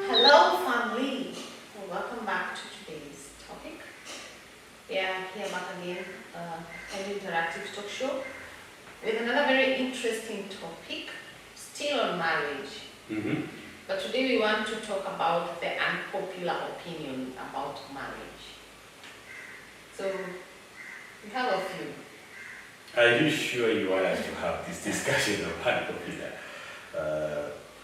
Hello family, welcome back to today's topic. We are here back again, an interactive talk show with another very interesting topic, still on marriage. But today we want to talk about the unpopular opinion about marriage. So we have a few. Are you sure you want us to have this discussion of unpopular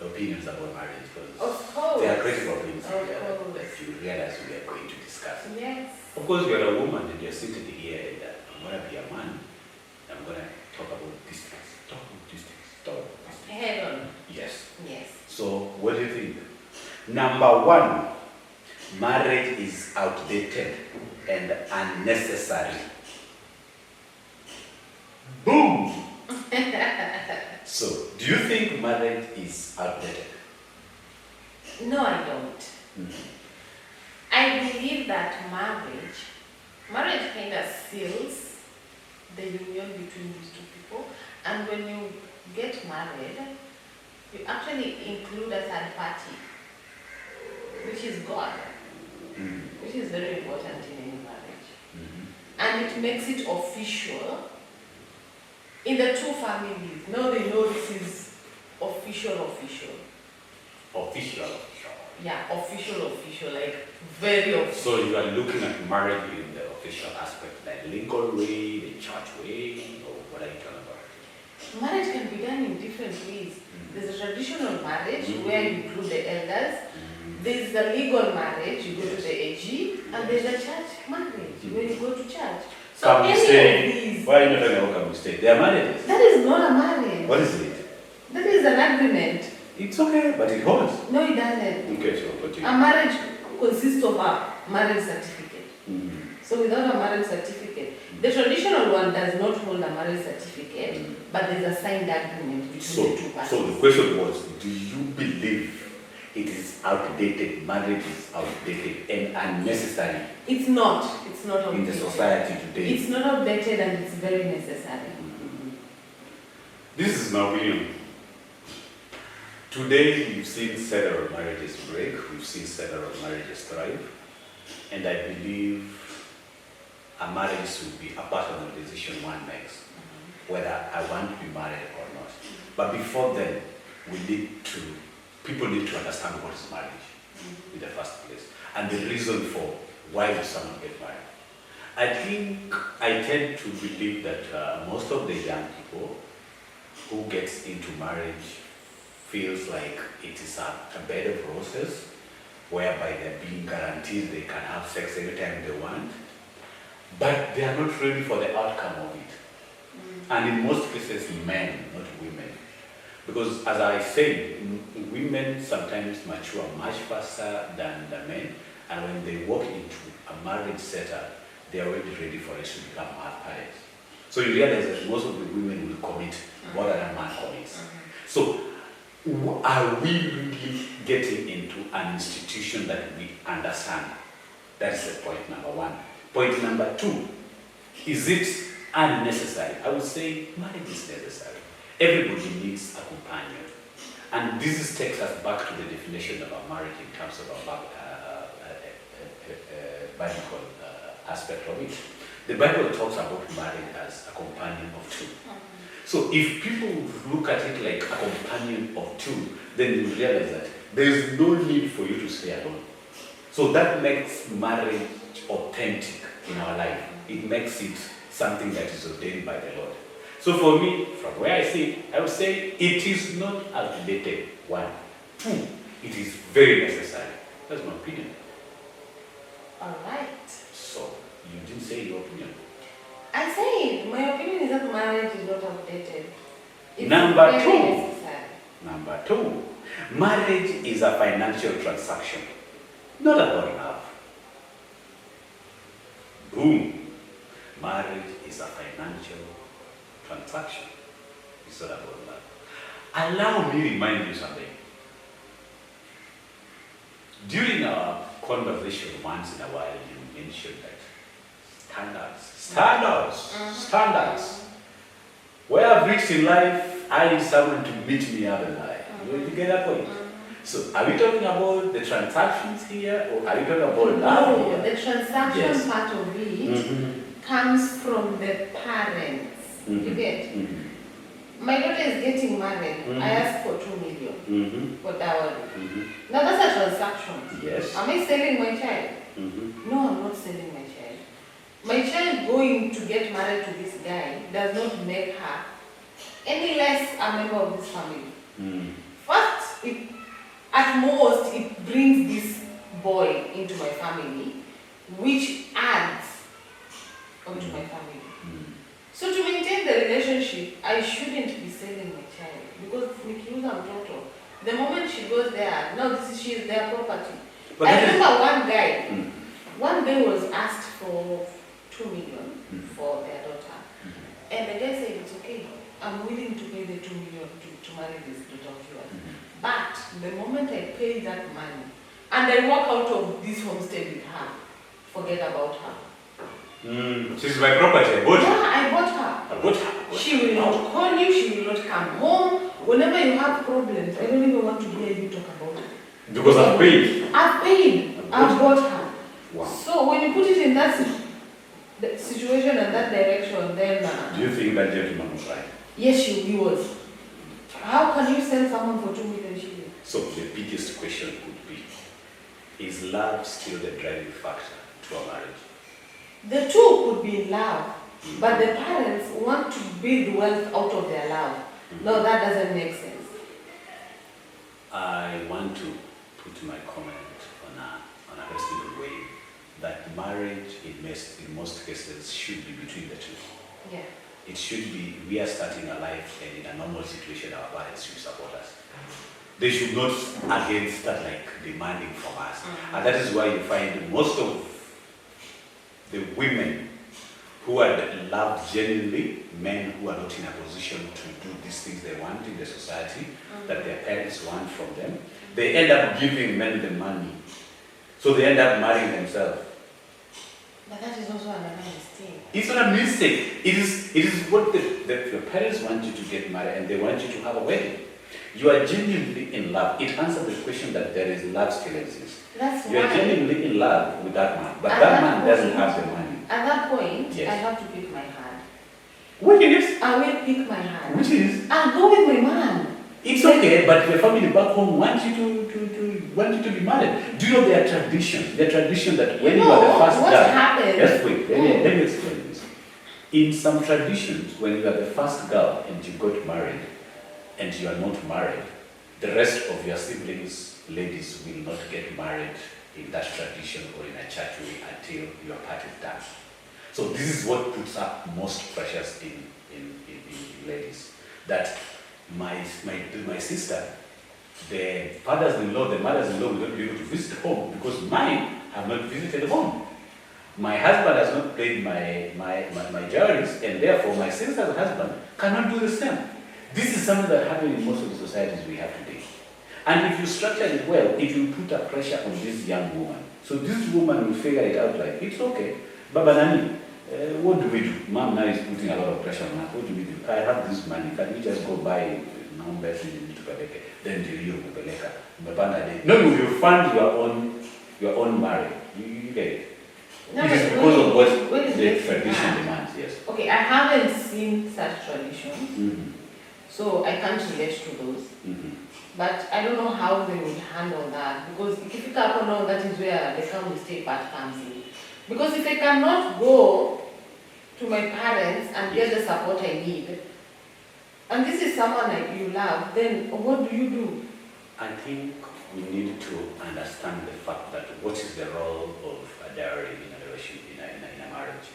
opinions about marriage? Because Of course. there are critical opinions Of here course. that you realize we are going to discuss. Yes. Of course, you're a woman and you're sitting here and I'm going to be a man. I'm going to talk about these things. Talk about these things. Talk about these things. Head on. Yes. Yes. So, what do you think? Number one, marriage is outdated and unnecessary. Boom! So, do you think marriage is outdated? No, I don't. I believe that marriage kind of seals the union between these two people. And when you get married, you actually include a third party, which is God, which is very important in any marriage. And it makes it official in the two families. Now they know this is official. Official. Yeah, official, like very official. So you are looking at marriage in the official aspect, like legal way, the church way, or what are you talking about? Marriage can be done in different ways. There's a traditional marriage where you include the elders. There's the legal marriage, you go to the AG, and there's a church marriage where you go to church. So Come any stay. of these, Why are you not talking about come stay? They are marriages. that is not a marriage. What is it? That is an agreement. It's okay, but it holds. No, it doesn't. Okay, so continue. A marriage consists of a marriage certificate. So without a marriage certificate, the traditional one does not hold a marriage certificate, but there's a signed agreement between the two parties. So the question was, do you believe it is outdated, marriage is outdated and unnecessary? It's not outdated. In the society today. It's not outdated and it's very necessary. This is my opinion. Today, we've seen several marriages break, we've seen several marriages thrive, and I believe a marriage should be a personal decision one makes, whether I want to be married or not. But before then, people need to understand what is marriage in the first place, and the reason for why does someone get married. I tend to believe that most of the young people who gets into marriage feels like it is a better process whereby they're being guaranteed they can have sex every time they want, but they are not ready for the outcome of it. And in most cases, men, not women. Because as I said, women sometimes mature much faster than the men, and when they walk into a marriage setup, they are already ready for it to become parents. So you realize that most of the women will commit more than a man commits. So are we really getting into an institution that we understand? That's the point number one. Point number two, is it unnecessary? I would say marriage is necessary. Everybody needs a companion. And this takes us back to the definition of a marriage in terms of a biblical aspect of it. The Bible talks about marriage as a companion of two. So if people look at it like a companion of two, then you realize that there is no need for you to stay alone. So that makes marriage authentic in our life. It makes it something that is ordained by the Lord. So for me, from where I see, I would say it is not outdated. One. Two, it is very necessary. That's my opinion. All right. So you didn't say your opinion. I say my opinion is that marriage is not outdated. It's Number very two. necessary. Number two, marriage is a financial transaction, not about love. Boom. Marriage is a financial transaction. It's not about love. Allow me to remind you something. During our conversation once in a while, you mentioned that standards. Where I've reached in life, I need someone to meet me up in life. You get that point? So, are we talking about the transactions here, or are we talking about love No, here? the transaction Yes. part of it comes from the parents. You get? My daughter is getting married. I asked for 2 million for dowry. Now that's a transaction. Yes. Am I selling my child? No, I'm not selling my child. My child going to get married to this guy does not make her any less a member of this family. First, at most, it brings this boy into my family, which adds onto my family. So to maintain the relationship, I shouldn't be selling my child because nikiuza mtoto, the moment she goes there, now she is their property. But I remember one guy was asked for 2 million for their daughter, and the guy said, it's okay, I'm willing to pay the 2 million to marry this daughter of yours. But the moment I pay that money, and I walk out of this homestead with her, forget about her. She's my property. I bought her. Yeah, I bought her. I bought her. She will not call you, she will not come home. Whenever you have problems, I don't even want to hear you talk about her. Because I've paid. I've paid. I've bought her. Wow. So when you put it in that situation and that direction, then... Do you think that gentleman was right? Yes, he was. How can you sell someone for 2 million shillings? So the biggest question could be, is love still the driving factor to a marriage? The two could be in love, but the parents want to build wealth out of their love. No, that doesn't make sense. I want to put my comment on a very simple way, that marriage in most cases should be between the two. Yeah. It should be, we are starting a life, and in a normal situation our parents should support us. They should not again start like demanding from us. And that is why you find most of the women who are loved genuinely, men who are not in a position to do these things they want in the society, that their parents want from them, they end up giving men the money. So they end up marrying themselves. But that is also another mistake. It's not a mistake. It is what your parents want you to get married, and they want you to have a wedding. You are genuinely in love. It answers the question that there is love still exists. That's You are why genuinely in love with that man, but At that that man doesn't point- have the money. at that point, Yes. I have to pick my hand. Which is? I will pick my hand. Which is? I'll go with my man. It's okay, but your family back home wants you to be married. Do you know their tradition? Their tradition that when you are the first what girl. happens? Yes, wait. Let me explain this. In some traditions, when you are the first girl and you got married, and you are not married, the rest of your siblings, ladies, will not get married in that tradition or in a church way until your part is done. So this is what puts up most pressures in ladies. That my sister, the fathers-in-law, the mothers-in-law will not be able to visit home because mine have not visited home. My husband has not paid my jewelries, and therefore my sister's husband cannot do the same. This is something that happens in most of the societies we have today. And if you structure it well, it will put a pressure on this young woman. So this woman will figure it out like, it's okay. Baba Nani, what do we do? Mom now is putting a lot of pressure on us. What do we do? I have this money. Can we just go buy numbers in Tukabeke? Then you Kupeleka. No, you will fund your own marriage. You get it. No, It is but because of what when the it tradition gets demands, yes. Okay, I haven't seen such traditions, so I can't relate to those. But I don't know how they would handle that, because if you can't know, that is where the family stay part comes in. Because if I cannot go to my parents and get the support I need, and this is someone that you love, then what do you do? I think we need to understand the fact that what is the role of a dowry in a relationship, in a marriage?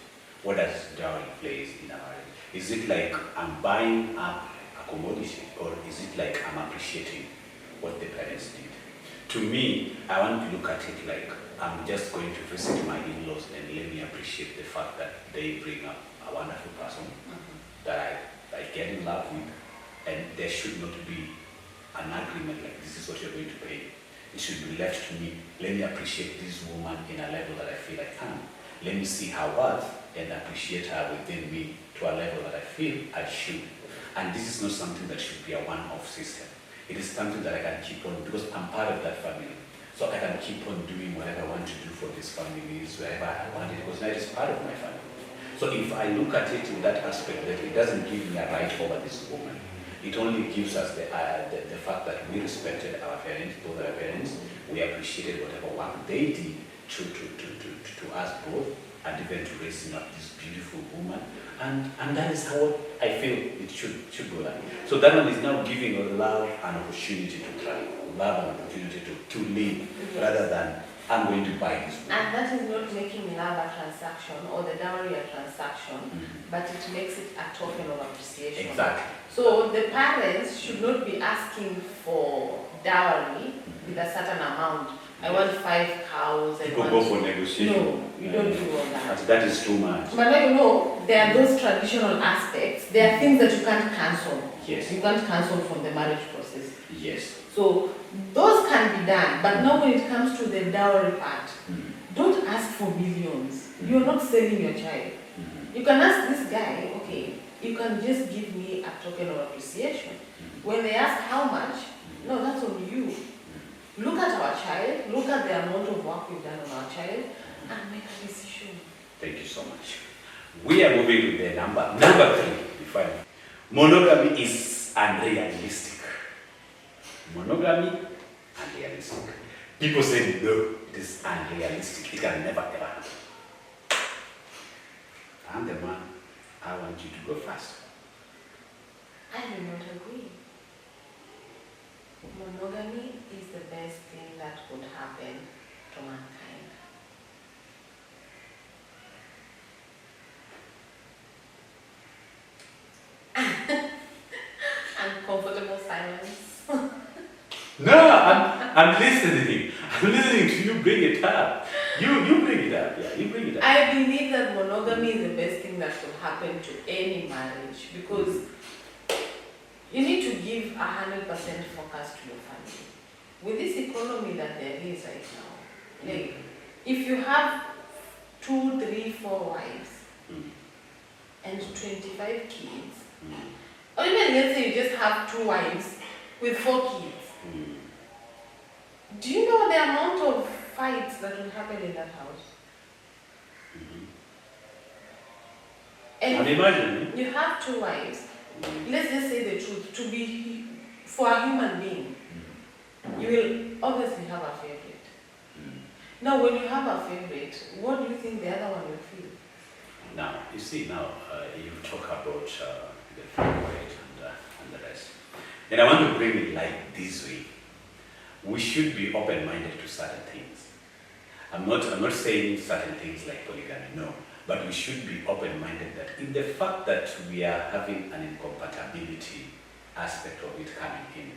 What does dowry play in a marriage? Is it like I'm buying up a a commodity, or is it like I'm appreciating what the parents did? To me, I want to look at it like I'm just going to visit my in-laws and let me appreciate the fact that they bring up a wonderful person that I get in love with, and there should not be an agreement like this is what you're going to pay. It should be left to me. Let me appreciate this woman in a level that I feel I can. Let me see her worth and appreciate her within me to a level that I feel I should. And this is not something that should be a one-off system. It is something that I can keep on, because I'm part of that family. So I can keep on doing whatever I want to do for this family, wherever I want it, because now it is part of my family. So if I look at it in that aspect, that it doesn't give me a right over this woman, it only gives us the fact that we respected our parents, both our parents, we appreciated whatever work they did to us both, and even to raising up this beautiful woman. And that is how I feel it should go like. So that one is now giving love an opportunity to try, love an opportunity to live, rather than I'm going to buy this woman. And that is not making love a transaction or the dowry a transaction, but it makes it a token of appreciation. Exactly. So the parents should not be asking for dowry with a certain amount. I want 5 cows. People go for negotiation. No, you don't do all that. But that is too much. But now you know, there are those traditional aspects. There are things that you can't cancel. Yes. You can't cancel from the marriage process. Yes. So those can be done. But now when it comes to the dowry part, don't ask for millions. You're not selling your child. You can ask this guy, okay, you can just give me a token of appreciation. When they ask how much, no, that's on you. Look at our child, look at the amount of work we've done on our child, and make a decision. Thank you so much. We are moving to the number 3. Define. Monogamy is unrealistic. Monogamy, unrealistic. People say no, it is unrealistic. It can never ever happen. I'm the man. I want you to go first. I do not agree. Monogamy is the best thing that could happen to mankind. Uncomfortable silence. No, I'm listening. I'm listening to you bring it up. You bring it up. Yeah, you bring it up. I believe that monogamy is the best thing that could happen to any marriage, because you need to give 100% focus to your family. With this economy that there is right now, like if you have 2, 3, 4 wives and 25 kids, or even let's say you just have 2 wives with 4 kids, do you know the amount of fights that will happen in that house? And I'm imagining. you have 2 wives. Let's just say the truth. To be for a human being, you will obviously have a favorite. Now, when you have a favorite, what do you think the other one will feel? Now, you see, now you talk about the favorite and the rest. And I want to bring it like this way. We should be open-minded to certain things. I'm not saying certain things like polygamy, no. But we should be open-minded that in the fact that we are having an incompatibility aspect of it coming in,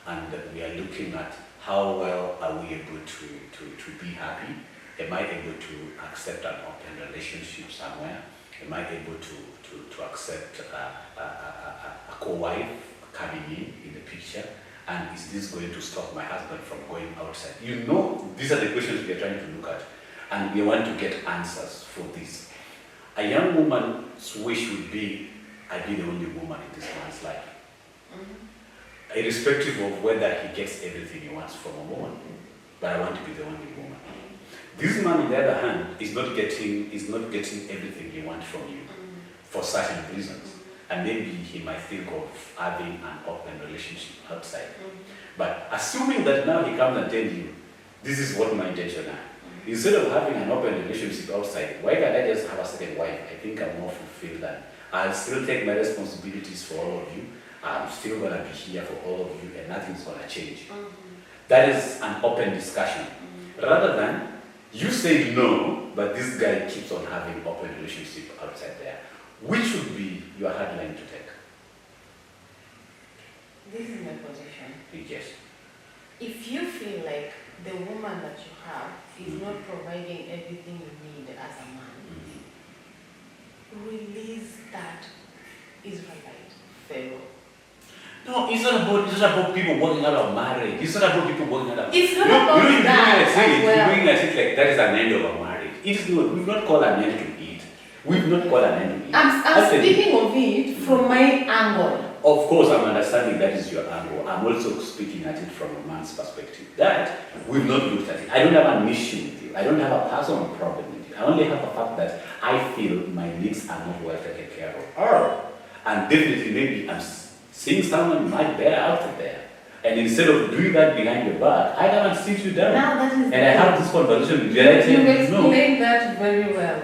and that we are looking at how well are we able to be happy, am I able to accept an open relationship somewhere, am I able to accept a co-wife coming in the picture, and is this going to stop my husband from going outside? You know, these are the questions we are trying to look at, and we want to get answers for this. A young woman's wish would be, I be the only woman in this man's life. Irrespective of whether he gets everything he wants from a woman, but I want to be the only woman. This man, on the other hand, is not getting everything he wants from you for certain reasons. And maybe he might think of having an open relationship outside. But assuming that now he comes and tells you, this is what my intention are. Instead of having an open relationship outside, why can't I just have a second wife? I think I'm more fulfilled, and I'll still take my responsibilities for all of you. I'm still going to be here for all of you, and nothing's going to change. That is an open discussion. Rather than you say no, but this guy keeps on having open relationship outside there. Which would be your hard line to take? This is my position. Yes. If you feel like the woman that you have is not providing everything you need as a man, release that Israelite fellow. No, it's not about people working out of marriage. It's not about people working out of It's not about that as well. Looking at it like that is an end of a marriage. It is not. We've not called an end to it. We've not called an end to it. I'm speaking of it from my angle. Of course, I'm understanding that is your angle. I'm also speaking at it from a man's perspective. That we've not looked at it. I don't have an issue with you. I don't have a personal problem with you. I only have the fact that I feel my needs are not well taken care of. And definitely, maybe I'm seeing someone much better out there. And instead of doing that behind your back, I come and sit you down. Now that is and I have this conversation with you. You've explained that very well.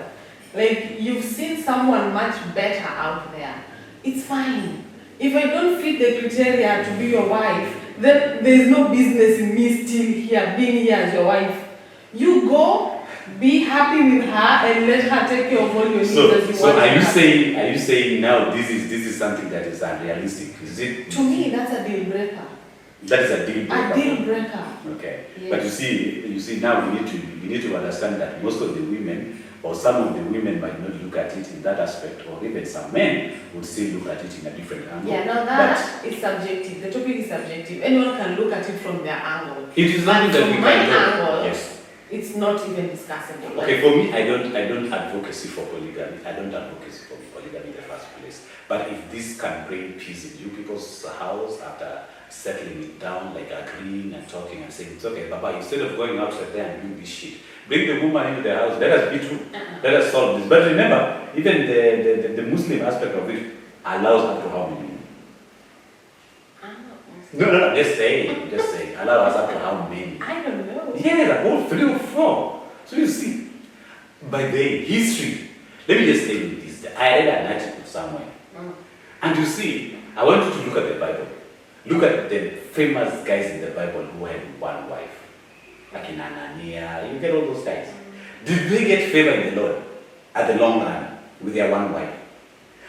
Like, you've seen someone much better out there. It's fine. If I don't fit the criteria to be your wife, then there's no business in me still here, being here as your wife. You go, be happy with her, and let her take care of all your needs as you want. So are you saying now this is something that is unrealistic? Is it? To me, that's a deal breaker. That is a deal breaker. A deal breaker. Okay. Yes. But you see now we need to understand that most of the women or some of the women might not look at it in that aspect, or even some men would still look at it in a different angle. Yeah, now that is subjective. The topic is subjective. Anyone can look at it from their angle. It is not that from my angle, yes. It's not even discussable. Okay, for me, I don't advocacy for polygamy. I don't advocacy for polygamy in the first place. But if this can bring peace in you people's house after settling it down, like agreeing and talking and saying, it's okay, Baba, instead of going outside there and doing this shit, bring the woman into the house, let us be true, let us solve this. But remember, even the Muslim aspect of it allows up to how many? No, just say, allow us up to how many? I don't know. Yeah, about 3 or 4. So you see, by the history, let me just tell you this. I read an article somewhere. And you see, I want you to look at the Bible. Look at the famous guys in the Bible who had one wife. Like in Anania, you get all those guys. Did they get favor in the Lord at the long run with their one wife?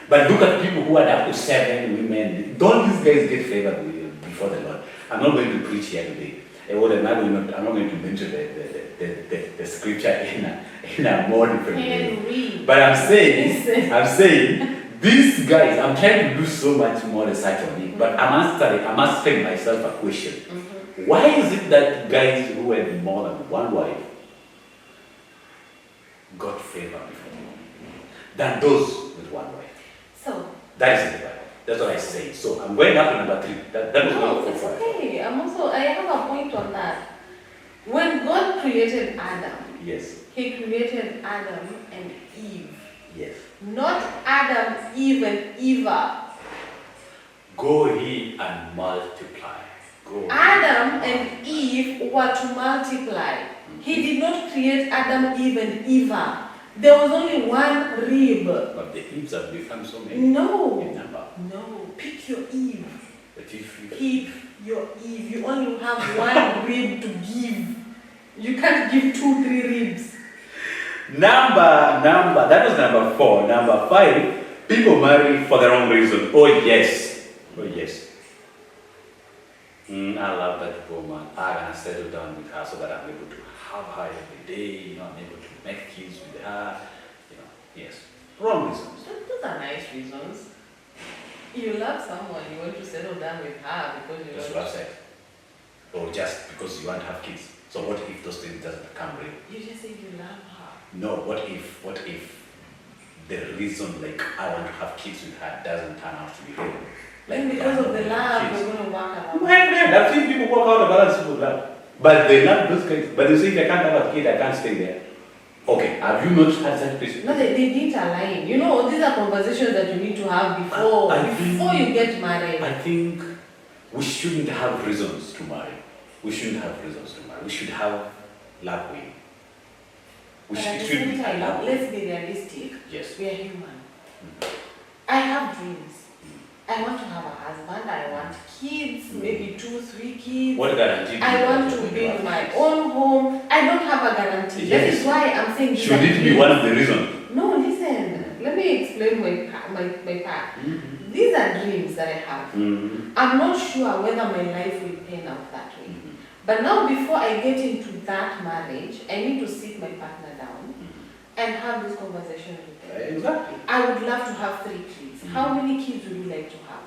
But look at people who had up to 7 women. Don't these guys get favor before the Lord? I'm not going to preach here today. I'm not going to mention the scripture in a more different way. But I'm saying, these guys, I'm trying to do so much more research on it, but I'm asking myself a question. Why is it that guys who had more than one wife got favor before than those with one wife? So that is in the Bible. That's what I say. So I'm going up to number 3. That was no, it's okay. I have a point on that. When God created Adam, yes, He created Adam and Eve. yes. Not Adam, Eve, and Eva. Go ye and multiply. Go Adam and Eve were to multiply. He did not create Adam, Eve, and Eva. There was only one rib. But the Eves have become so many. No. In number. No. Pick your Eve. But if you Pick your Eve. You only have one rib to give. You can't give 2, 3 ribs. That was number 4. Number 5, people marry for the wrong reason. Oh yes. I love that woman. I'm gonna settle down with her so that I'm able to have her every day. I'm able to make kids with her. Yes. Wrong reasons. Those are nice reasons. You love someone, you want to settle down with her because you Just want love sex. Or just because you want to have kids. So what if those things doesn't become real? You just say you love her. No, what if the reason like I want to have kids with her doesn't turn out to be real? Like because of the love, we're going to work around. My friend, I've seen people work out the balance with love. But they love those kids. But they say if I can't have a kid, I can't stay there. Okay, have you not had such questions? No, they didn't align. You know, these are conversations that you need to have before you get married. I think we shouldn't have reasons to marry. We shouldn't have reasons to marry. We should have love win. But at the same time, let's be realistic. Yes. We are human. I have dreams. I want to have a husband. I want kids, maybe 2, 3 kids. What guarantee? I want to build my own home. I don't have a guarantee. Yes. That is why I'm saying. Should it be one of the reasons? No, listen. Let me explain my part. these are dreams that I have. I'm not sure whether my life will pan out that way. But now before I get into that marriage, I need to sit my partner down and have this conversation with them. Exactly. I would love to have 3 kids. How many kids would you like to have?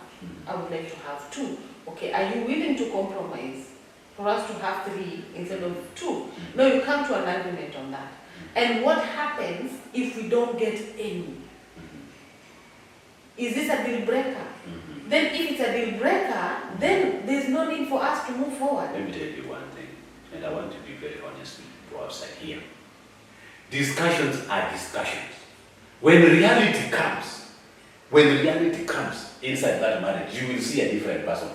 I would like to have 2. Okay, are you willing to compromise for us to have 3 instead of 2? No, you come to an agreement on that. And what happens if we don't get any? Is this a deal breaker? Then if it's a deal breaker, then there's no need for us to move forward. Let me tell you one thing, and I want to be very honest with people outside here. Discussions are discussions. When reality comes inside that marriage, you will see a different person.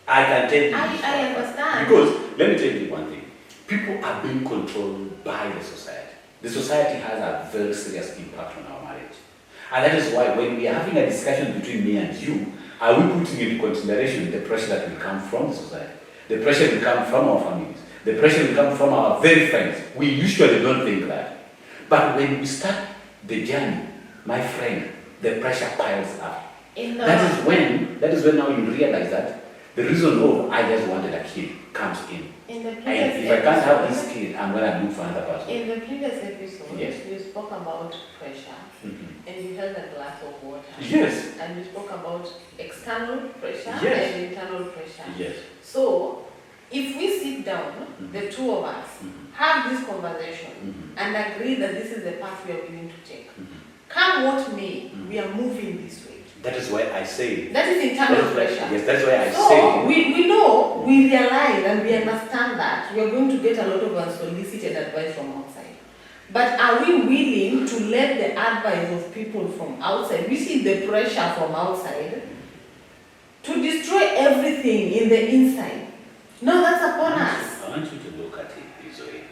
I can tell you. I understand. Because, let me tell you one thing. People are being controlled by the society. The society has a very serious impact on our marriage. And that is why when we are having a discussion between me and you, are we putting into consideration the pressure that will come from the society? The pressure will come from our families. The pressure will come from our very friends. We usually don't think that. But when we start the journey, my friend, the pressure piles up. That is when now you realize that the reason I just wanted a kid comes in. And if I can't have this kid, I'm going to look for another person. In the previous episode, yes. You spoke about pressure and you held a glass of water. Yes. And you spoke about external pressure yes. and internal pressure. Yes. So, if we sit down, the two of us, have this conversation and agree that this is the path we are willing to take, come what may, we are moving this way. That is why I say. That is internal pressure. Yes, that's why I so say. We know, we realize and we understand that we are going to get a lot of unsolicited advice from outside. But are we willing to let the advice of people from outside, we see the pressure from outside, to destroy everything in the inside? No, that's upon us. I want you to look at it this way.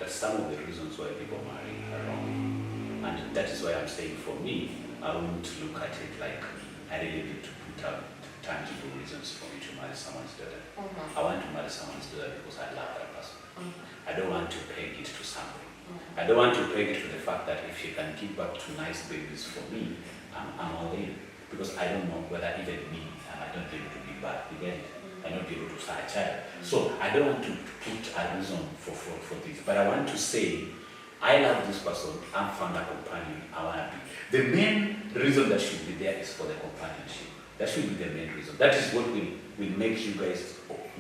That some of the reasons why people marry are wrong. And that is why I'm saying for me, I won't look at it like I really need to put out tangible reasons for me to marry someone's daughter. I want to marry someone's daughter because I love that person. I don't want to peg it to something. I don't want to peg it to the fact that if she can give back to nice babies for me, I'm all in. Because I don't know whether even me, I might not be able to give back. You get it? I might not be able to start a child. So I don't want to put a reason for this. But I want to say, I love this person, I'm found a companion, I want to be. The main reason that should be there is for the companionship. That should be the main reason. That is what will make you guys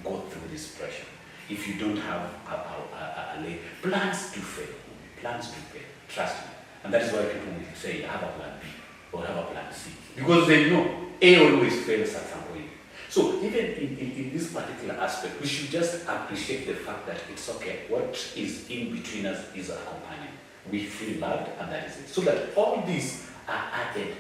go through this pressure. If you don't have a lay, plans do fail. Plans do fail, trust me. And that is why people will say, have a plan B or have a plan C. Because they know A always fails at some point. So even in this particular aspect, we should just appreciate the fact that it's okay. What is in between us is a companion. We feel loved, and that is it. So that all these are added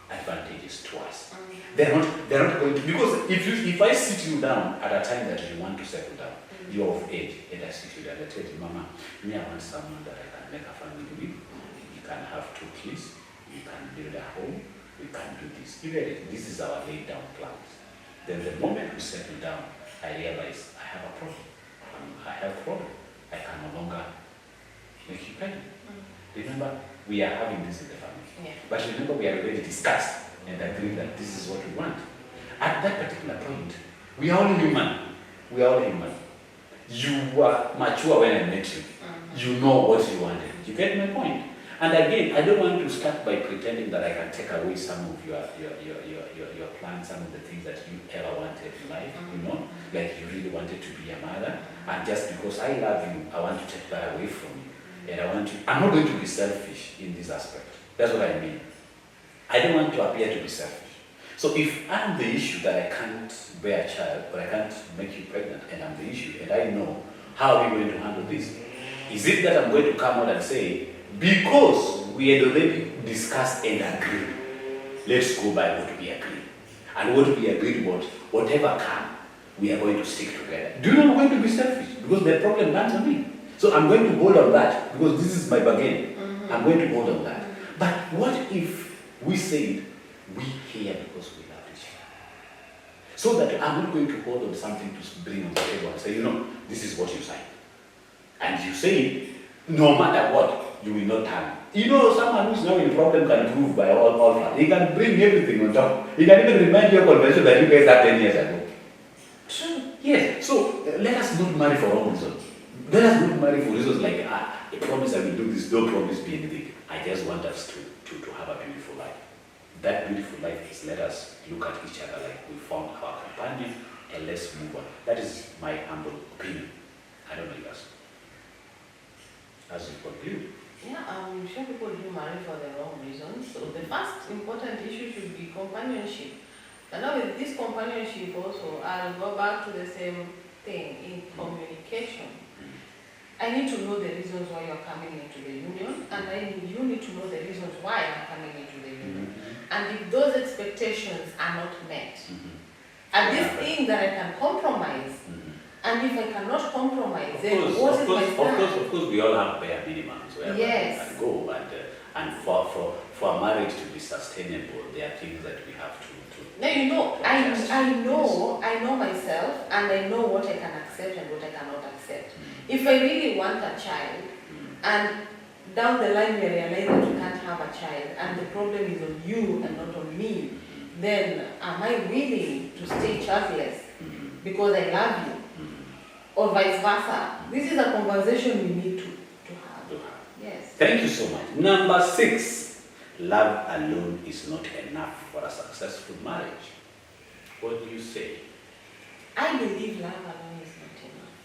advantages to us. They're not going to, because if I sit you down at a time that you want to settle down, you're of age, and I sit you down, I tell you, Mama, me, I want someone that I can make a family with. You can have 2 kids, you can build a home, we can do this. You get it? This is our laid down plans. Then the moment we settle down, I realize I have a problem. I have a problem. I can no longer make you pregnant. Remember, we are having this in the family. Yeah. But remember, we are already discussed and agreed that this is what we want. At that particular point, we are all human. We are all human. You were mature when I met you. You know what you wanted. You get my point? And again, I don't want to start by pretending that I can take away some of your plans, some of the things that you ever wanted in life, you know, like you really wanted to be a mother, and just because I love you, I want to take that away from you. And I'm not going to be selfish in this aspect. That's what I mean. I don't want to appear to be selfish. So if I'm the issue that I can't bear a child, or I can't make you pregnant, and I'm the issue, and I know how are we going to handle this, is it that I'm going to come out and say, because we had already discussed and agreed, let's go by what we agreed. And what we agreed was, whatever comes, we are going to stick together. Do you know I'm going to be selfish? Because the problem lands on me. So I'm going to hold on that, because this is my bargain. I'm going to hold on that. But what if we said, we here because we love each other? So that I'm not going to hold on something to bring on the table and say, this is what you signed. And you say, no matter what, you will not turn. You know, someone who's not in problem can prove by all facts. He can bring everything on top. He can even remind you of a convention that you guys had 10 years ago. True. Yes, so let us not marry for wrong reasons. Let us not marry for reasons like, I promise I will do this, don't promise me anything. I just want us to have a beautiful life. That beautiful life is let us look at each other like we found our companion and let's move on. That is my humble opinion. I don't know yours. As you conclude. Yeah, I'm sure people do marry for the wrong reasons. So the first important issue should be companionship. And now with this companionship also, I'll go back to the same thing in communication. I need to know the reasons why you're coming into the union, and you need to know the reasons why I'm coming into the union. And if those expectations are not met, are these things that I can compromise? And if I cannot compromise, then what is my stand? Of course, we all have bare minimums where we can go, and for a marriage to be sustainable, there are things that we have to. Now you know, I know myself, and I know what I can accept and what I cannot accept. If I really want a child, and down the line we realize that we can't have a child, and the problem is on you and not on me, then am I willing to stay childless because I love you? Or vice versa? This is a conversation we need to have. Yes. Thank you so much. Number 6, love alone is not enough for a successful marriage. What do you say? I believe love alone is not enough.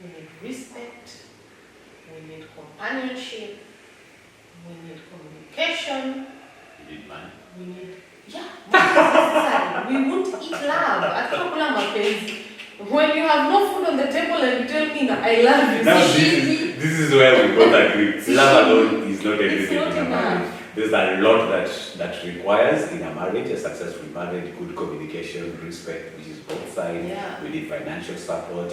We need respect, we need companionship, we need communication. You need money? We need, money is necessary. We won't eat love. Atakula mapenzi. When you have no food on the table and you tell me I love you. Now this is where we both agree. Love alone is not everything not in a marriage. There's a lot that requires in a marriage, a successful marriage, good communication, respect, which is both sides. Yeah. We need financial support,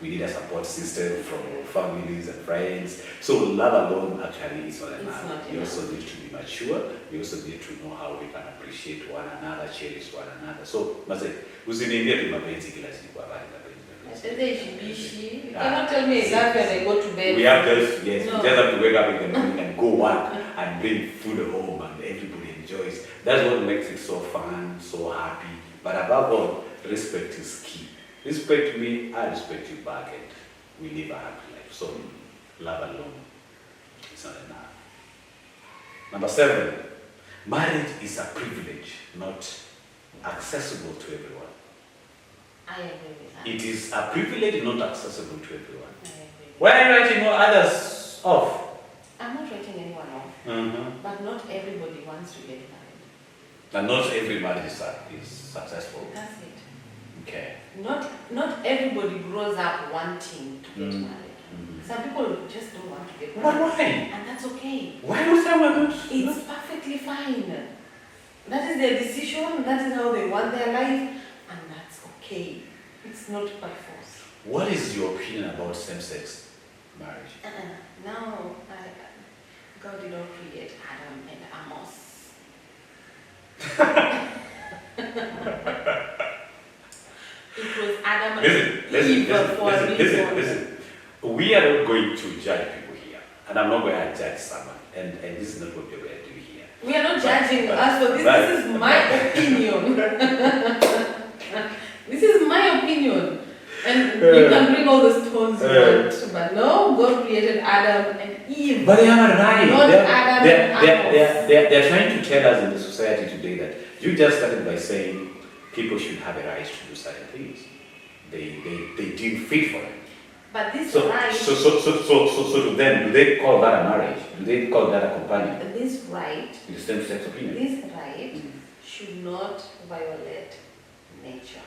we need a support system from families and friends. So love alone actually is not enough. You also need to be mature. You also need to know how we can appreciate one another, cherish one another. So, usiniambie tu mapenzi kila siku habari you cannot tell me I love you and I go to bed. We have just, we just have to wake up in the morning and go work and bring food home and everybody enjoys. That's what makes it so fun, so happy. But above all, respect is key. Respect me, I respect you back, and we live a happy life. So, love alone is not enough. Number 7, marriage is a privilege, not accessible to everyone. I agree with that. It is a privilege not accessible to everyone. I agree. Why are you writing others off? I'm not writing anyone off, but not everybody wants to get married. And not every marriage is successful. That's it. Okay. Not everybody grows up wanting to get married. Some people just don't want to get married. But why? And that's okay. Why do someone not? It's perfectly fine. That is their decision, that is how they want their life, and that's okay. It's not by force. What is your opinion about same-sex marriage? Now, God did not create Adam and Amos. It was Adam and Eve for a reason. Listen. We are not going to judge people here, and I'm not going to judge someone, and this is not what we're going to do here. We are not judging us for this. This is my opinion. This is my opinion. And you can bring all the stones you want, but no, God created Adam and Eve. But they are right. Not Adam and Amos. They're trying to tell us in the society today that you just started by saying people should have a right to do certain things. They deem fit for it. But this right. So to them, do they call that a marriage? Do they call that a companion? This right. In the same-sex opinion. This right should not violate nature.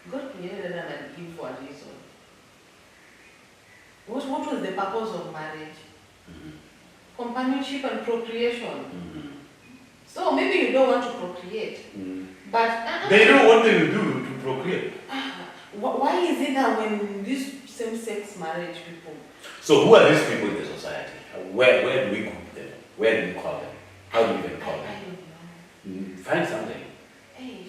God created Adam and Eve for a reason. What was the purpose of marriage? Companionship and procreation. So maybe you don't want to procreate, but they don't want them to do to procreate. Why is it that when these same-sex marriage people? So who are these people in the society? Where do we group them? Where do we call them? How do we even call them? I don't know. Find something. Hey.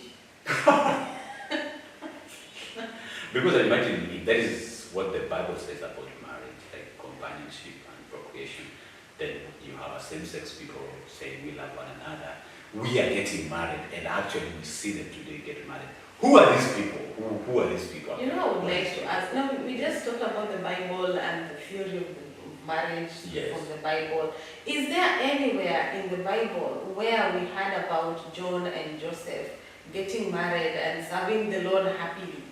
Because I imagine if that is what the Bible says about marriage, like companionship. procreation. Then you have a same-sex people saying we love one another. We are getting married, and actually we see them today get married. Who are these people? Who are these people? You know, I would like to ask. No, we just talked about the Bible and the theory of marriage from the Bible. Is there anywhere in the Bible where we heard about John and Joseph getting married and serving the Lord happily?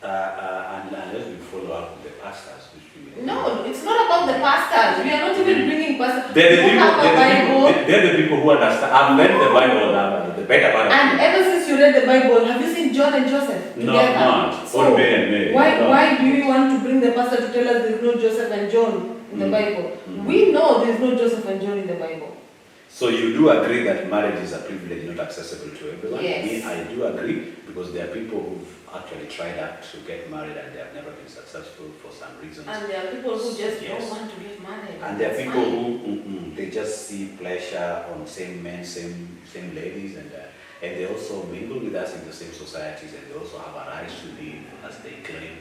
And unless we follow up with the pastors, which we No, it's not about the pastors. We are not even bringing pastors. They're the You people, have a Bible. they're the people who understand. I've read the Bible now, the better part of And it. ever since you read the Bible, have you seen John and Joseph together? Not. So Only Mary and Mary. why do you want to bring the pastor to tell us there is no Joseph and John in the Bible? We know there is no Joseph and John in the Bible. So you do agree that marriage is a privilege not accessible to everyone? Yes. Me, I do agree, because there are people who've actually tried out to get married and they have never been successful for some reasons. And there are people who just don't want to get married. And there are people who they just see pleasure on same men, same ladies, and they also mingle with us in the same societies, and they also have a right to live as they claim.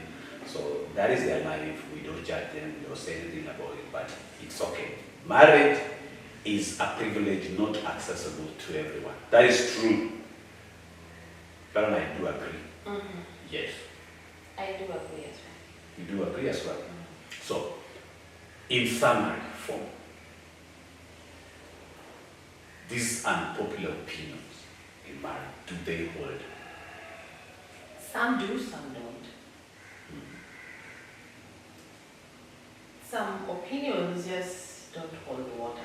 So that is their life. We don't judge them, we don't say anything about it, but it's okay. Marriage is a privilege not accessible to everyone. That is true. But I do agree. Yes. I do agree as well. You do agree as well? So, in summary form, these unpopular opinions in marriage, do they hold? Some do, some don't. Some opinions just don't hold water.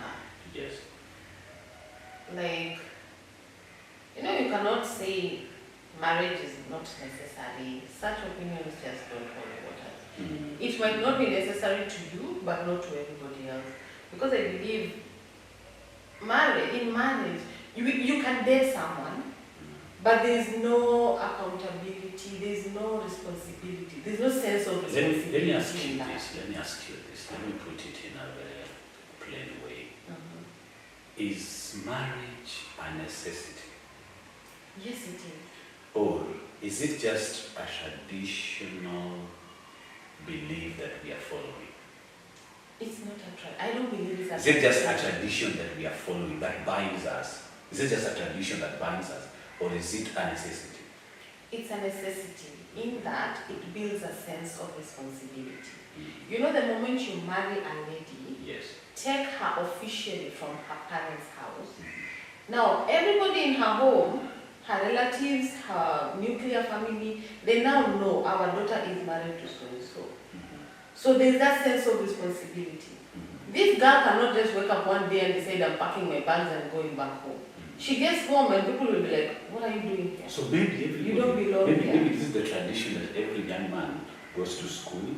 Yes. Like, you cannot say marriage is not necessary. Such opinions just don't hold water. It might not be necessary to you, but not to everybody else. Because I believe in marriage, you can date someone, but there is no accountability, there is no responsibility, there is no sense of responsibility. Let me ask you this. Let me put it in a very plain way. Is marriage a necessity? Yes, it is. Or is it just a traditional belief that we are following? It's not a tradition. I don't believe it's a Is it just a tradition that we are following that binds us? Is it just a tradition that binds us? Or is it a necessity? It's a necessity in that it builds a sense of responsibility. The moment you marry a lady, Yes. take her officially from her parents' house. Now, everybody in her home, her relatives, her nuclear family, they now know our daughter is married to so-and-so. So there's that sense of responsibility. This girl cannot just wake up one day and decide I'm packing my bags and going back home. She gets home and people will be like, what are you doing here? So maybe You don't belong here. maybe this is the tradition that every young man goes to school,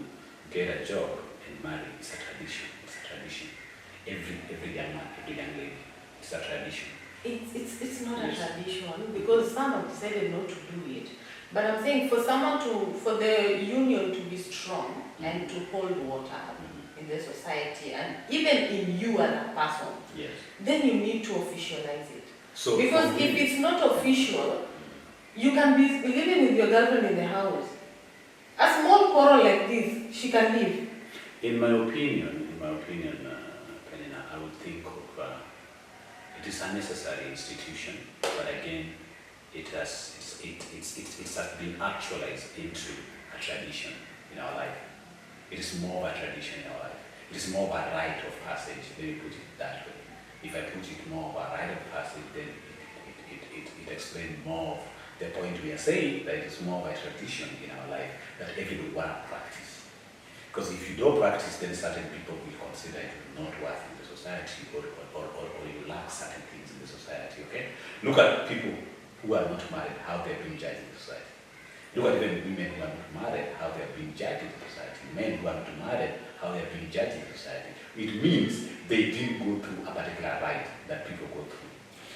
get a job, and marry. It's a tradition. It's a tradition. Every young man, every young lady, it's a tradition. It's not a tradition because some have decided not to do it. But I'm saying for the union to be strong and to hold water in the society and even in you as a person, Yes. then you need to officialize it. So Because if it's not official, you can be living with your girlfriend in the house. A small quarrel like this, she can leave. in my opinion, Penina, I would think of it is a necessary institution, but again, it has been actualized into a tradition in our life. It is more of a tradition in our life. It is more of a rite of passage. Let me put it that way. If I put it more of a rite of passage, then it explains more of the point we are saying, that it is more of a tradition in our life that everybody want to practice. Because if you don't practice, then certain people will consider it not worth in the society, or you lack certain things in the society, okay? Look at people who are not married, how they're being judged in the society. Look at even women who are not married, how they're being judged in the society. Men who are not married, how they're being judged in the society. It means they didn't go through a particular rite that people go through.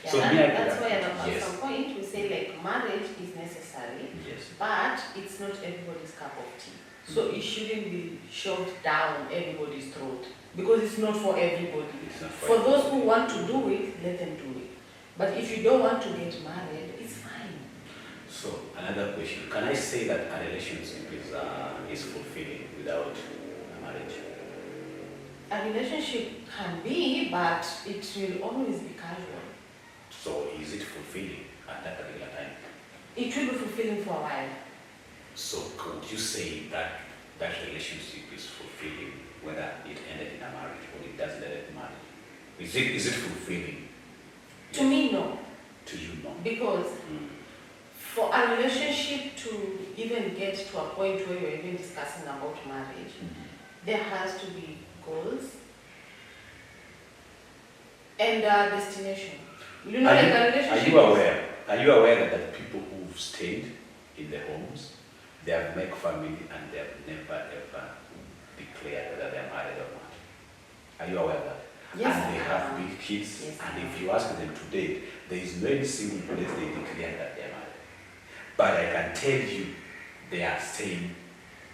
Yeah, So that's why at yes. some point we say like marriage is necessary, Yes. but it's not everybody's cup of tea. So it shouldn't be shoved down everybody's throat because it's not for everybody. It's not For those who want to do it, let them do it. But if you don't want to get married, it's fine. So another question: can I say that a relationship is fulfilling without a marriage? A relationship can be, but it will always be casual. So is it fulfilling at that particular time? It will be fulfilling for a while. So could you say that that relationship is fulfilling whether it ended in a marriage or it doesn't end in marriage? Is it fulfilling? To me, no. To you, no? Because for a relationship to even get to a point where you're even discussing about marriage, there has to be goals and a destination. You know, like a relationship. Are you aware that the people who've stayed in their homes, they have made family and they have never ever declared whether they're married or not? Are you aware of that? Yes, and they have big kids, yes, and if you ask them today, there is no any single place they declare that they're married. But I can tell you, they are staying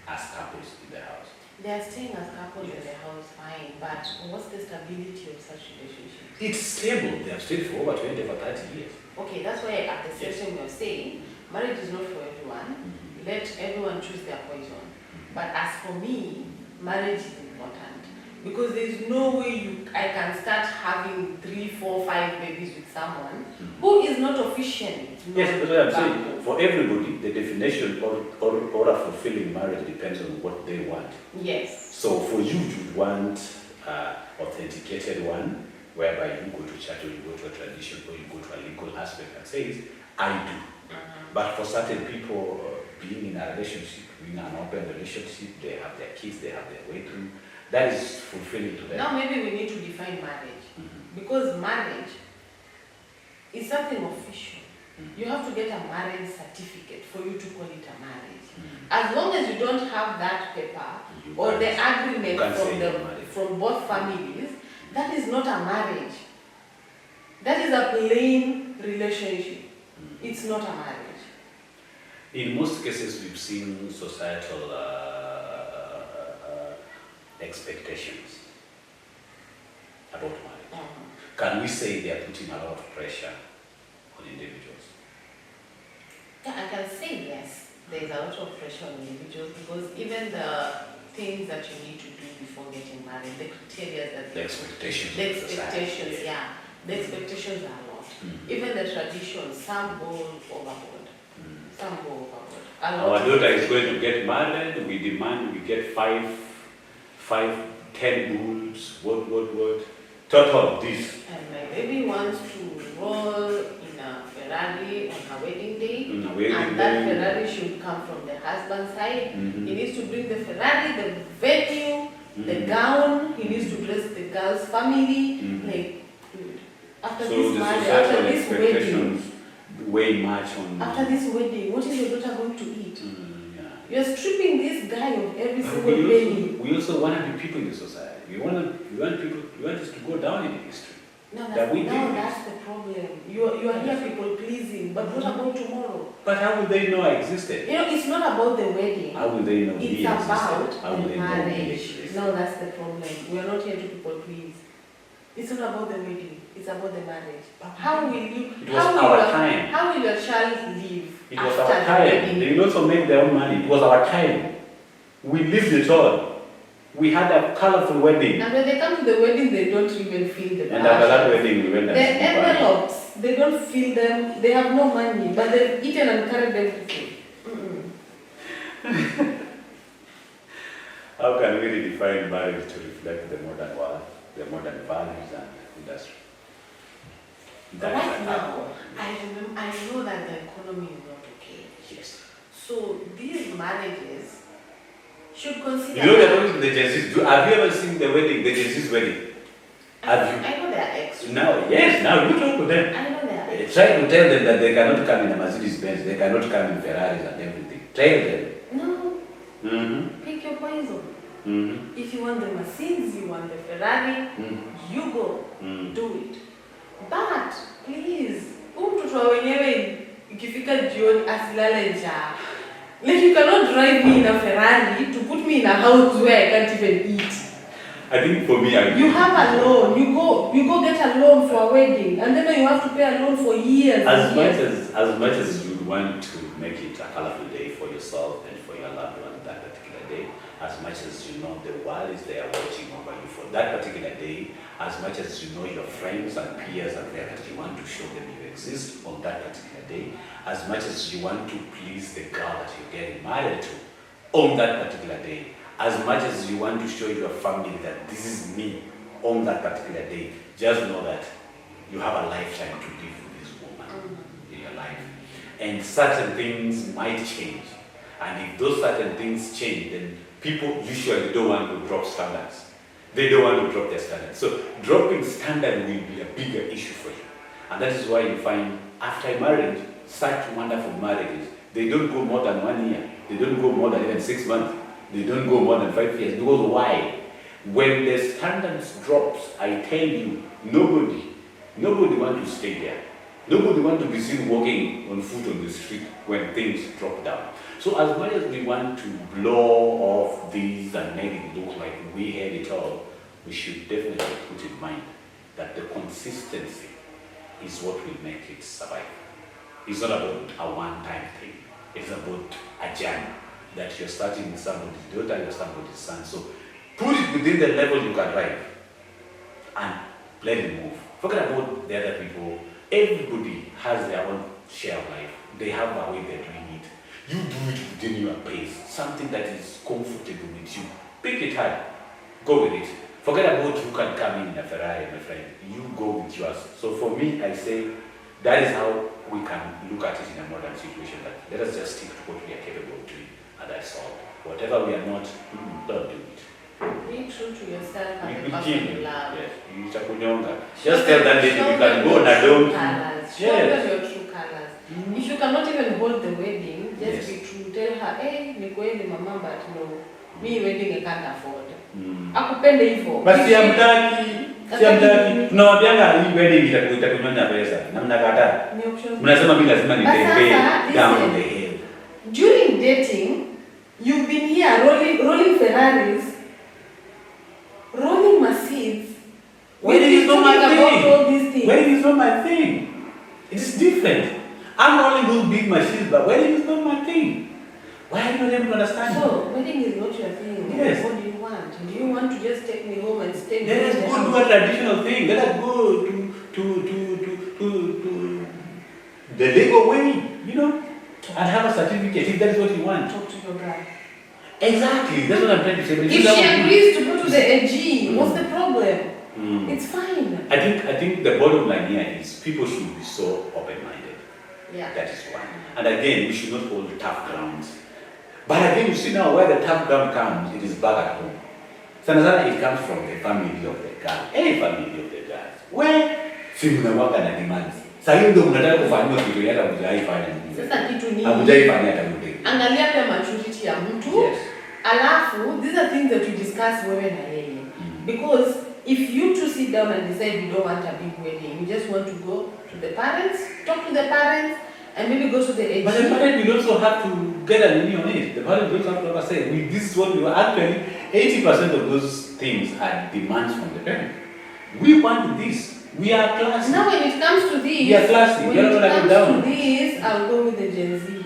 as couples in the house. They are staying as couples in the house, fine, but what's the stability of such relationships? It's stable. They have stayed for over 20 or 30 years. Okay, that's why at the session we are saying, marriage is not for everyone. Let everyone choose their poison. But as for me, marriage is important. Because there is no way I can start having 3, 4, 5 babies with someone who is not officially. Yes, that's what I'm saying. For everybody, the definition or a fulfilling marriage depends on what they want. Yes. So for you, you want authenticated one, whereby you go to church or you go to a tradition or you go to a legal aspect and says, I do. But for certain people, being in a relationship, being an open relationship, they have their kids, they have their way through. That is fulfilling to them. Now maybe we need to define marriage. Because marriage is something official. You have to get a marriage certificate for you to call it a marriage. As long as you don't have that paper or the agreement from both families, that is not a marriage. That is a plain relationship. It's not a marriage. In most cases, we've seen societal expectations about marriage. Can we say they are putting a lot of pressure on individuals? Yeah, I can say yes. There is a lot of pressure on individuals because even the things that you need to do before getting married, the criteria that the expectations. The expectations, yeah. The expectations are a lot. Even the traditions, some go overboard. Some go overboard. Our daughter is going to get married. We demand we get 10 bulls. What? Total of this. And my baby wants to roll in a Ferrari on her wedding day. And that Ferrari should come from the husband's side. He needs to bring the Ferrari, the venue, the gown. He needs to dress the girl's family. Like, after this marriage, after this wedding, way much on. After this wedding, what is your daughter going to eat? You're stripping this guy of every single penny. We also want to be people in the society. We want this to go down in history. No, that's the problem. You are here people pleasing, but what about tomorrow? But how will they know I existed? You know, it's not about the wedding. How will they know it's about the marriage. No, that's the problem. We are not here to people please. It's not about the wedding. It's about the marriage. How will you? It was our time. How will your child live? It was our time. They will also make their own money. It was our time. We lived it all. We had a colorful wedding. And when they come to the wedding, they don't even feel the And after that wedding, we went and the envelopes, they don't feel them. They have no money, but they've eaten and carried everything. How can we redefine marriage to reflect the modern world, the modern values and industry? Right now, I know that the economy is not okay. Yes. So these marriages should consider. You know they're talking to the Gen Zs. Have you ever seen the wedding, the Gen Z's wedding? Have you? I know they are extra. Now, yes, now you talk to them. I know they are extra. Try to tell them that they cannot come in a Mercedes Benz, they cannot come in Ferraris and everything. Tell them. No. Pick your poison. If you want the Mercedes, you want the Ferrari, you go. Do it. But please, mtoto wenyewe ikifika jioni asilale njaa. Like you cannot drive me in a Ferrari to put me in a house where I can't even eat. I think for me, you have a loan. You go get a loan for a wedding, and then you have to pay a loan for years. As much as you want to make it a colorful day for yourself and for your loved one that particular day, as much as you know the world is there watching over you for that particular day, as much as you know your friends and peers are there that you want to show them you exist on that particular day, as much as you want to please the girl that you're getting married to on that particular day, as much as you want to show your family that this is me on that particular day, just know that you have a lifetime to live with this woman in your life. And certain things might change. And if those certain things change, then people usually don't want to drop standards. They don't want to drop their standards. So dropping standard will be a bigger issue for you. And that is why you find after marriage, such wonderful marriages, they don't go more than 1 year. They don't go more than even 6 months. They don't go more than 5 years. Because why? When the standards drops, I tell you, nobody wants to stay there. Nobody wants to be seen walking on foot on the street when things drop down. So as much as we want to blow off these and make it look like we had it all, we should definitely put in mind that the consistency is what will make it survive. It's not about a one-time thing. It's about a journey that you're starting with somebody's daughter, you're somebody's son. So put it within the level you can drive and let it move. Forget about the other people. Everybody has their own share of life. They have a way they're doing it. You do it within your pace, something that is comfortable with you. Pick it hard. Go with it. Forget about who can come in a Ferrari, my friend. You go with yours. So for me, I say that is how we can look at it in a modern situation. That let us just stick to what we are capable of doing, and that's all. Whatever we are not, don't do it. Be true to yourself and the We person keep you love. Yes, you just tell that lady you can go and don't. Show them your true colors. If you cannot even hold the wedding, just be true. Tell her, hey, nikoende mama, but no, me wedding I can't afford. Akupende hivyo. Basi hamtaki. Tunawaambianga hii wedding itakunyonya pesa. Na mnakataa. Mnasema mimi lazima nitembee down the hill. During dating, you've been here rolling Ferraris, rolling Mercedes. Wedding is not my all these thing. things. Wedding is not my thing. It's different. I'm rolling those big machines, but wedding is not my thing. Why are you not able to understand? So, wedding is not your thing. Yes. What do you want? Do you want to just take me home and stay with me? Let us go do a traditional thing. Let us go to the legal way, you know, and have a certificate if that is what you want. Talk to your bride. Exactly. That's what I'm trying to say. But If she agrees to go to the AG, what's the problem? It's fine. I think the bottom line here is people should be so open-minded. Yeah. That is one. And again, we should not hold tough grounds. But again, you see now where the tough ground comes, it is back at home. Sanazana, it comes from the family of the girl, any family of the girl. Where si mnawaka na demands. Sasa hiyo ndio mnataka kufanywa kitu yata hujaifanya. Sasa kitu ni hujaifanya hata mtu. Angalia pia maturity ya mtu. Yes. Alafu, these are things that we discuss wewe na yeye. Because if you two sit down and decide you don't want a big wedding, you just want to go to the parents, talk to the parents, and maybe go to the AG. But the parent will also have to get an opinion on it. The parent will also have to say, this is what we want. Actually, 80% of those things are demands from the parent. We want this. We are classy. Now when it comes to this, we are classy. When it comes to this, I'll go with the Gen Z.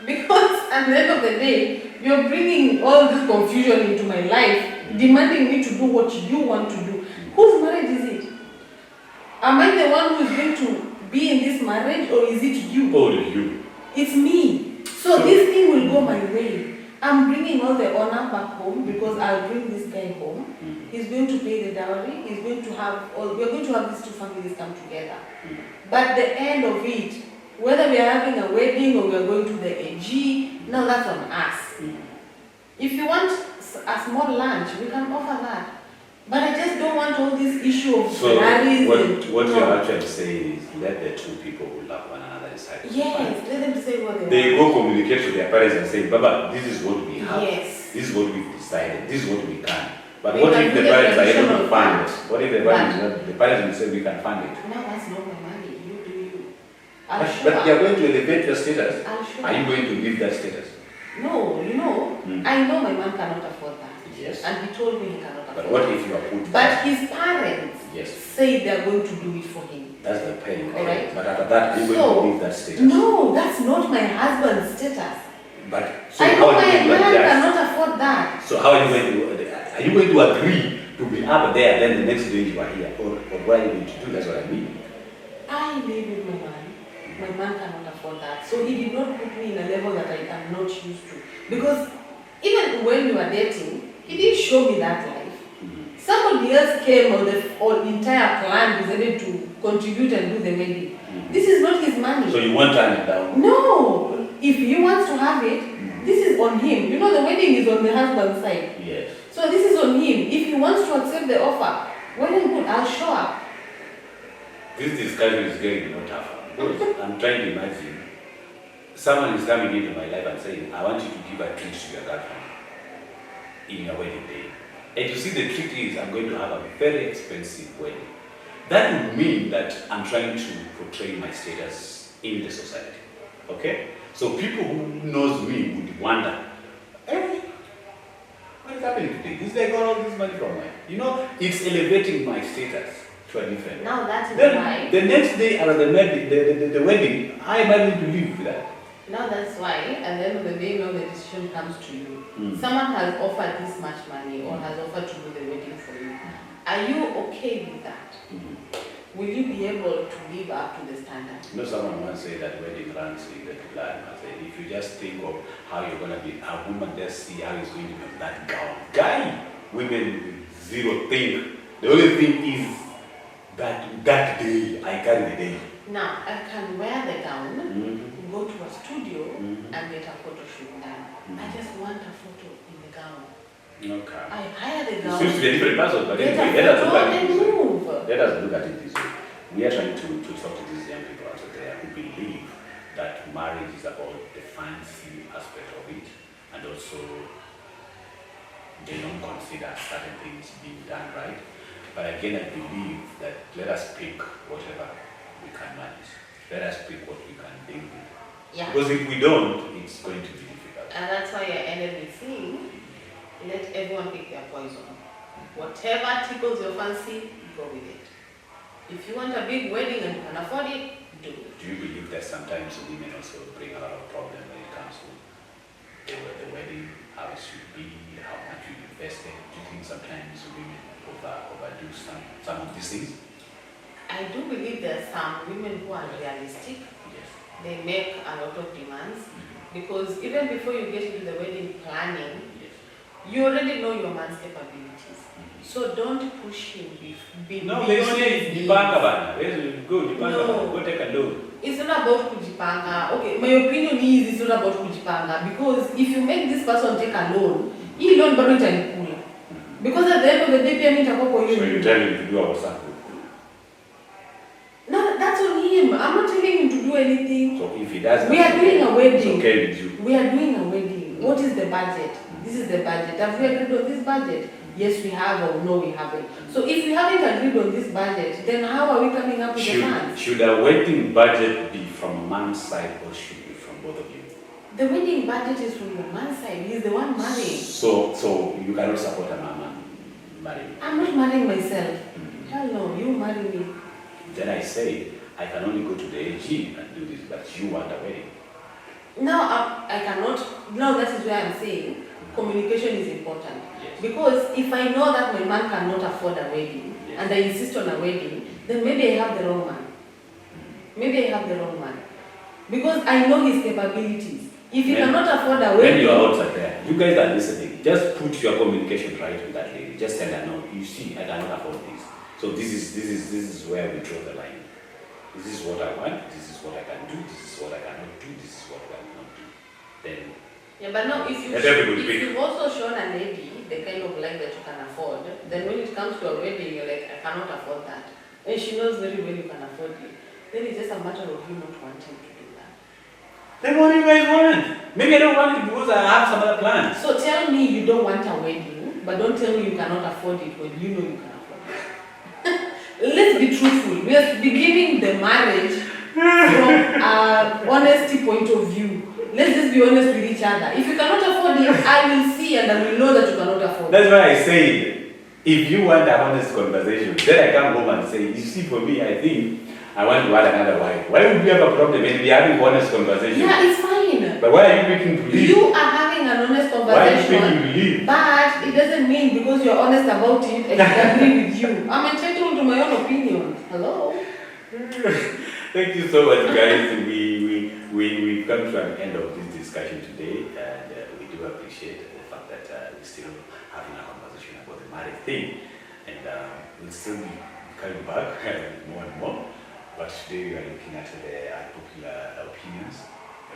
Because at the end of the day, you're bringing all this confusion into my life, demanding me to do what you want to do. Whose marriage is it? Am I the one who is going to be in this marriage, or is it you? Oh, you. It's me. So this thing will go my way. I'm bringing all the honor back home because I'll bring this guy home. He's going to pay the dowry. He's going to have we're going to have these two families come together. But the end of it, whether we are having a wedding or we are going to the AG, now that's on us. If you want a small lunch, we can offer that. But I just don't want all this issue of Ferraris. What you're actually saying is let the two people who love one another decide. Yes, let them decide what they go communicate to their parents and say, Baba, this is what we have. Yes. This is what we've decided. This is what we can. But We what can if do the the parents are able to traditional fund it? fund. What if the parents will say we can fund it? No, that's not my money. You do you. I'll But show you're up. going to elevate your status. I'll show Are you up. going to leave that status? No, you know, I know my man cannot afford that. Yes. And he told me he cannot afford But what if you are put But his parents Yes. say they're going to do it for him. That's the pain. Alright. But after that, are you going to leave that status? No, that's not my husband's status. But so I how know are my you going man to adjust? cannot afford that. So how are you going to agree to be up there, then the next day you are here, or what are you going to do? That's what I mean. I live with my man. My man cannot afford that. So he did not put me in a level that I am not used to. Because even when we were dating, he didn't show me that life. Somebody else came on the entire plan, decided to contribute and do the wedding. This is not his money. So you won't turn it down? No. If he wants to have it, this is on him. You know, the wedding is on the husband's side. Yes. So this is on him. If he wants to accept the offer, well and good, I'll show up. This discussion is getting more tougher. Because I'm trying to imagine someone is coming into my life and saying, I want you to give a treat to your girlfriend in your wedding day. And you see, the trick is I'm going to have a very expensive wedding. That would mean that I'm trying to portray my status in the society. Okay? So people who knows me would wonder, hey, what is happening today? This guy got all this money from where? You know, it's elevating my status to a different. Now that's Then why. the next day after the wedding, I am able to live with that. Now that's why, at the end of the day, now the decision comes to you. Someone has offered this much money or has offered to do the wedding for you. Are you okay with that? Will you be able to live up to the standard? You know, someone once said that wedding runs in the blood. I said, if you just think of how you're going to be a woman, just see how it's going to be that gown. Guy, women with zero think. The only thing is that day, I carry the day. Now, I can wear the gown, go to a studio, and get a photo shoot done. I just want a photo in the gown. Okay. I hire the It gown. seems to be a different person, but Get anyway, a photo and move. let us look at it this way. We are trying to talk to these young people out there who believe that marriage is about the fancy aspect of it, and also they don't consider certain things being done right. But again, I believe that let us pick whatever we can manage. Let us pick what we can deal with. Yeah. Because if we don't, it's going to be difficult. And that's why I ended with saying, let everyone pick their poison. Whatever tickles your fancy, go with it. If you want a big wedding and you can afford it, do it. Do you believe that sometimes women also bring a lot of problem when it comes to the wedding, how it should be, how much you invested? Do you think sometimes women overdo some of these things? I do believe there are some women who are realistic. Yes. They make a lot of demands because even before you get into the wedding planning, you already know your man's capabilities. So don't push him. No, they say jipanga bana. Go jipanga bana. Go take a loan. It's not about kujipanga. Okay, my opinion is it's not about kujipanga because if you make this person take a loan, he loan bado itanikula. Because at the end of the day, pia mimi nitakuwa kwa hiyo. So you tell him to do our sample. No, that's on him. I'm not telling him to do anything. So if he does, we are doing a wedding. It's okay with you. We are doing a wedding. What is the budget? This is the budget. Have we agreed on this budget? Yes, we have, or no, we haven't. So if we haven't agreed on this budget, then how are we coming up with the funds? Should a wedding budget be from a man's side or should it be from both of you? The wedding budget is from your man's side. He's the one marrying. So you cannot support a man marrying. I'm not marrying myself. Hell no, you marry me. Then I say, I can only go to the AG and do this, but you want a wedding. No, I cannot. No, that is where I'm saying communication is important. Yes. Because if I know that my man cannot afford a wedding, Yes. and I insist on a wedding, then maybe I have the wrong man. Maybe I have the wrong man. Because I know his capabilities. If he cannot afford a wedding... When you are outside there, you guys are listening, just put your communication right with that lady. Just tell her, no, you see, I cannot afford this. So this is where we draw the line. This is what I want, this is what I can do, this is what I cannot do, this is what I cannot do. Then yeah, but now if you've also shown a lady the kind of life that you can afford, then when it comes to a wedding, you're like, I cannot afford that. And she knows very well you can afford it. Then it's just a matter of you not wanting to do that. then what do you guys want? Maybe I don't want it because I have some other plans. So tell me you don't want a wedding, but don't tell me you cannot afford it when you know you can afford it. Let's be truthful. We are beginning the marriage from an honesty point of view. Let's just be honest with each other. If you cannot afford it, I will see and I will know that you cannot afford it. That's why I say, if you want a honest conversation, then I come home and say, you see, for me, I think I want to add another wife. Why would we have a problem when we are having honest conversation? Yeah, it's fine. mean. But why are you making to leave? You are having an honest Why are you conversation, making to leave? but it doesn't mean because you're honest about it, I should agree with you. I'm entitled to my own opinion. Hello? Thank you so much, guys. We've come to an end of this discussion today, and we do appreciate the fact that we're still having a conversation about the marriage thing, and we'll still be coming back more and more. But today we are looking at the unpopular opinions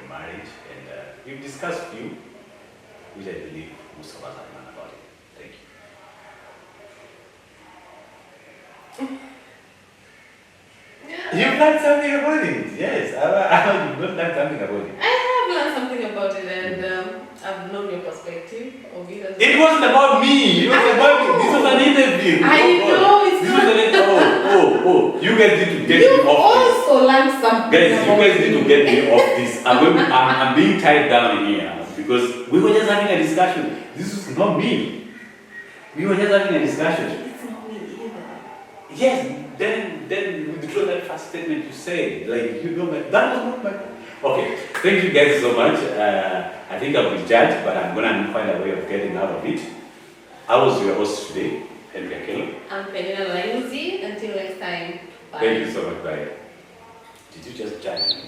on marriage, and we've discussed few, which I believe most of us have known about it. Thank you. You've learned something about it. Yes, you've not learned something about it. I have learned something about it, and I've known your perspective of it as well. It wasn't about me. It was about me. This was an interview. I know it's This not. was an interview. You guys need to get You've me off this. also learned something. Guys, you about guys me. need to get me off this. I'm being tied down here because we were just having a discussion. This is not me. We were just having a discussion. It's not me either. Yes, then withdraw that first statement you said. Like, you know, that was not my. Okay, thank you guys so much. I think I'll be judged, but I'm gonna find a way of getting out of it. I was your host today, Henry Akelo. I'm Penina Laimuzi. Until next time. Bye. Thank you so much, bye. Did you just judge me?